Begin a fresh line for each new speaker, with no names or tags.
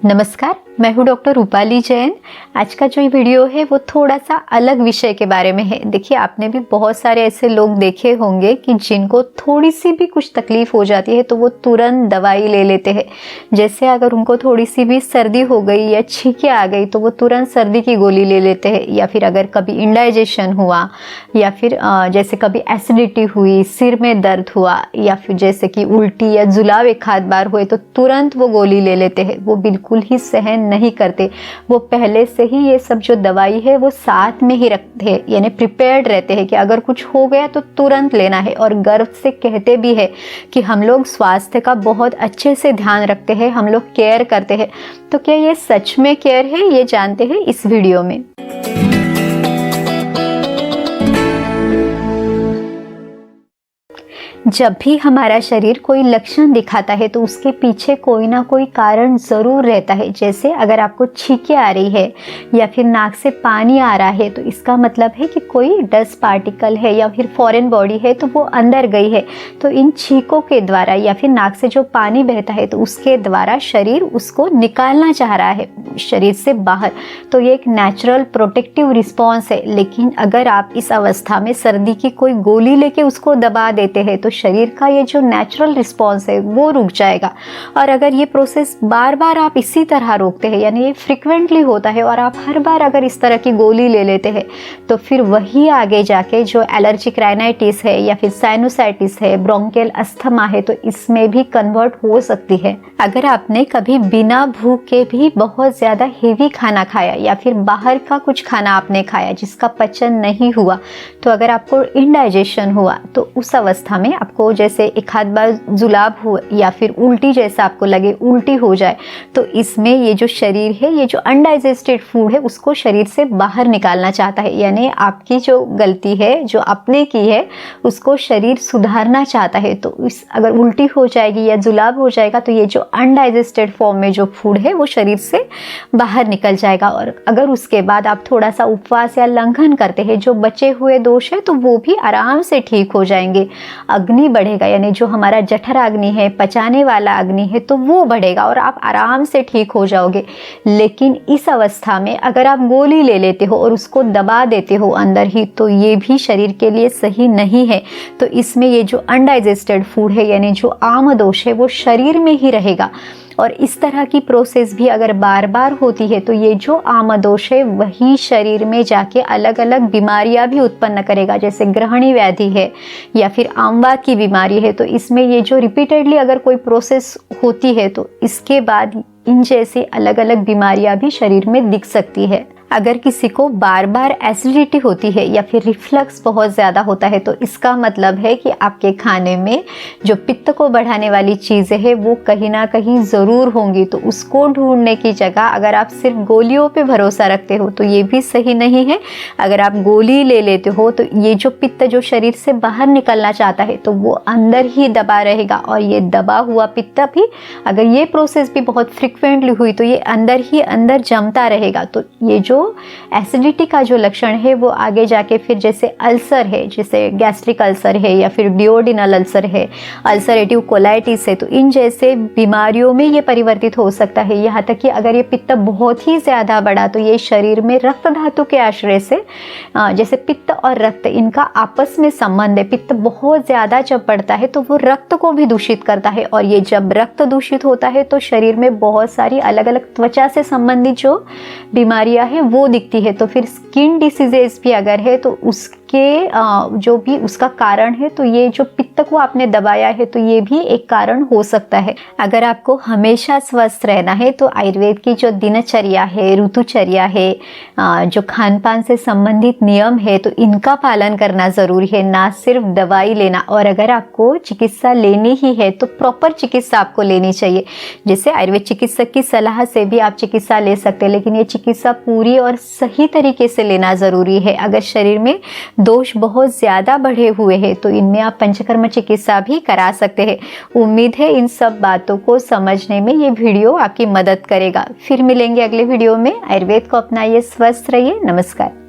नमस्कार, मैं हूँ डॉक्टर रूपाली जैन। आज का जो वीडियो है वो थोड़ा सा अलग विषय के बारे में है। देखिए, आपने भी बहुत सारे ऐसे लोग देखे होंगे कि जिनको थोड़ी सी भी कुछ तकलीफ हो जाती है तो वो तुरंत दवाई ले लेते हैं। जैसे अगर उनको थोड़ी सी भी सर्दी हो गई या छींकें आ गई तो वो तुरंत सर्दी की गोली ले लेते हैं, या फिर अगर कभी इंडाइजेशन हुआ या फिर जैसे कभी एसिडिटी हुई, सिर में दर्द हुआ या फिर जैसे कि उल्टी या जुलाब एक आध बार हुए तो तुरंत वो गोली ले लेते हैं। वो बिल्कुल ही सहन नहीं करते। वो पहले से ही ये सब जो दवाई है वो साथ में ही रखते हैं, यानी प्रिपेयर्ड रहते हैं कि अगर कुछ हो गया तो तुरंत लेना है। और गर्व से कहते भी है कि हम लोग स्वास्थ्य का बहुत अच्छे से ध्यान रखते हैं, हम लोग केयर करते हैं। तो क्या ये सच में केयर है, ये जानते हैं इस वीडियो में। जब भी हमारा शरीर कोई लक्षण दिखाता है तो उसके पीछे कोई ना कोई कारण ज़रूर रहता है। जैसे अगर आपको छींकें आ रही है या फिर नाक से पानी आ रहा है तो इसका मतलब है कि कोई डस्ट पार्टिकल है या फिर फॉरेन बॉडी है तो वो अंदर गई है। तो इन छींकों के द्वारा या फिर नाक से जो पानी बहता है तो उसके द्वारा शरीर उसको निकालना चाह रहा है शरीर से बाहर। तो ये एक नेचुरल प्रोटेक्टिव रिस्पॉन्स है। लेकिन अगर आप इस अवस्था में सर्दी की कोई गोली लेके उसको दबा देते हैं तो शरीर का ये जो नेचुरल रिस्पॉन्स है वो रुक जाएगा। और अगर ये प्रोसेस बार बार आप इसी तरह रोकते हैं, यानी ये फ्रिक्वेंटली होता है और आप हर बार अगर इस तरह की गोली ले लेते हैं तो फिर वही आगे जाके जो एलर्जिक राइनाइटिस है या फिर साइनोसाइटिस है, ब्रोंकियल अस्थमा है, तो इसमें भी कन्वर्ट हो सकती है। अगर आपने कभी बिना भूख के भी बहुत ज़्यादा हेवी खाना खाया या फिर बाहर का कुछ खाना आपने खाया जिसका पचन नहीं हुआ, तो अगर आपको इंडाइजेशन हुआ तो उस अवस्था में आपको जैसे एक आध बार जुलाब हो या फिर उल्टी जैसा आपको लगे, उल्टी हो जाए, तो इसमें ये जो शरीर है, ये जो अनडाइजेस्टेड फूड है उसको शरीर से बाहर निकालना चाहता है। यानी आपकी जो गलती है जो आपने की है उसको शरीर सुधारना चाहता है। तो इस अगर उल्टी हो जाएगी या जुलाब हो जाएगा तो ये जो अनडाइजेस्टेड फॉर्म में जो फूड है वो शरीर से बाहर निकल जाएगा। और अगर उसके बाद आप थोड़ा सा उपवास या लंघन करते हैं, जो बचे हुए दोष है तो वो भी आराम से ठीक हो जाएंगे। अग्नि बढ़ेगा, यानी जो हमारा जठराग्नि है, पचाने वाला अग्नि है, तो वो बढ़ेगा और आप आराम से ठीक हो जाओगे। लेकिन इस अवस्था में अगर आप गोली ले लेते हो और उसको दबा देते हो अंदर ही, तो ये भी शरीर के लिए सही नहीं है। तो इसमें ये जो अनडाइजेस्टेड फूड है, यानी जो आम दोष है, वो शरीर में ही रहेगा। और इस तरह की प्रोसेस भी अगर बार बार होती है तो ये जो आमदोष है वही शरीर में जाके अलग अलग बीमारियां भी उत्पन्न करेगा। जैसे ग्रहणी व्याधि है या फिर आमवात की बीमारी है, तो इसमें ये जो रिपीटेडली अगर कोई प्रोसेस होती है तो इसके बाद इन जैसी अलग अलग बीमारियां भी शरीर में दिख सकती है। अगर किसी को बार बार एसिडिटी होती है या फिर रिफ्लक्स बहुत ज़्यादा होता है तो इसका मतलब है कि आपके खाने में जो पित्त को बढ़ाने वाली चीज़ें हैं वो कहीं ना कहीं ज़रूर होंगी। तो उसको ढूंढने की जगह अगर आप सिर्फ गोलियों पे भरोसा रखते हो तो ये भी सही नहीं है। अगर आप गोली ले लेते हो तो ये जो पित्त जो शरीर से बाहर निकलना चाहता है तो वो अंदर ही दबा रहेगा। और ये दबा हुआ पित्त भी अगर ये प्रोसेस भी बहुत फ्रिक्वेंटली हुई तो ये अंदर ही अंदर जमता रहेगा। तो ये जो एसिडिटी का जो लक्षण है वो आगे जाके फिर जैसे अल्सर है, जैसे गैस्ट्रिक अल्सर है या फिर डिओडिनल अल्सर है, अल्सरेटिव कोलाइटिस है, तो इन जैसे बीमारियों में ये परिवर्तित हो सकता है। यहाँ तक कि अगर ये पित्त बहुत ही ज़्यादा बढ़ा तो ये शरीर में रक्त धातु के आश्रय से, जैसे पित्त और रक्त इनका आपस में संबंध है, पित्त बहुत ज़्यादा जब बढ़ता है तो वो रक्त को भी दूषित करता है। और ये जब रक्त दूषित होता है तो शरीर में बहुत सारी अलग अलग त्वचा से संबंधित जो बीमारियां हैं वो दिखती है। तो फिर स्किन डिसीजेस भी अगर है तो उसके जो भी उसका कारण है, तो ये जो पित्त को आपने दबाया है तो ये भी एक कारण हो सकता है। अगर आपको हमेशा स्वस्थ रहना है तो आयुर्वेद की जो दिनचर्या है, ऋतुचर्या है, जो खान पान से संबंधित नियम है, तो इनका पालन करना ज़रूरी है, ना सिर्फ दवाई लेना। और अगर आपको चिकित्सा लेनी ही है तो प्रॉपर चिकित्सा आपको लेनी चाहिए। जैसे आयुर्वेद चिकित्सक की सलाह से भी आप चिकित्सा ले सकते हैं, लेकिन ये चिकित्सा पूरी और सही तरीके से लेना ज़रूरी है। अगर शरीर में दोष बहुत ज़्यादा बढ़े हुए हैं तो इनमें आप पंचकर्म चिकित्सा भी करा सकते हैं। उम्मीद है इन सब बातों को समझने में ये वीडियो आपकी मदद करेगा। फिर मिलेंगे अगले वीडियो में। आयुर्वेद को अपनाइए, स्वस्थ रहिए। नमस्कार।